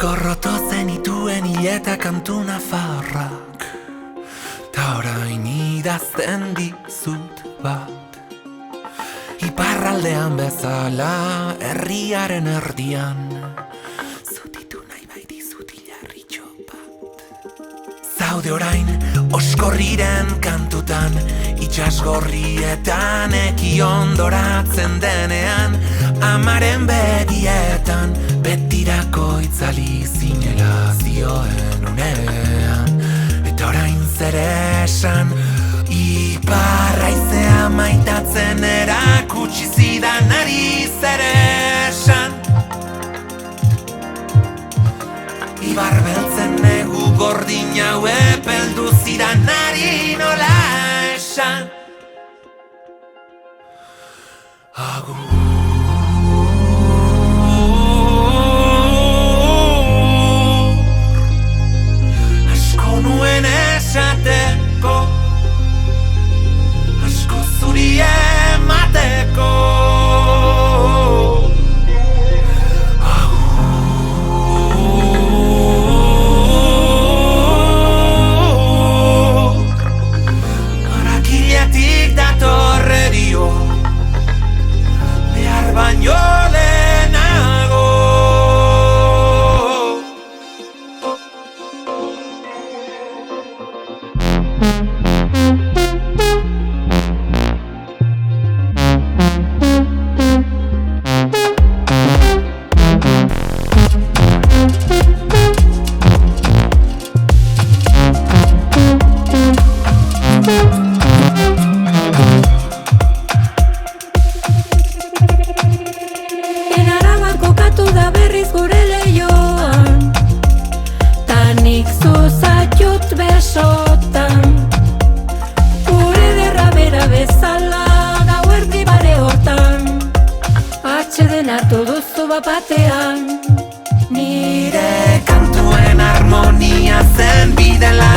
Gorroto zenituen hileta kantu nafarrak, ta orain idazten dizut bat. Iparraldean bezala, herriaren erdian, zutitu nahi bai dizut hilarritxo bat. Zaude orain, oskorriren kantutan, itsasgorrietan eki ondoratzen denean, amaren begietan, betirako itzali zinela zioen unean. Eta orain zer esan, iparraizea maitatzen erakutsi zidanari zer esan. Ibar beltzen negu gordin hau epeldu zidanari nola esan. Asko nuen esateko, asko zuri emateko. Harakiletik datorre dio, behar baino lehenago. Enaraban kokatu da berriz gure leioan, ta nik zuzatut besotan. Gure derra bera bezala gauerdi bare hortan, atxeden hartu duzu bapatean. Nire kantuen harmonia zen bidela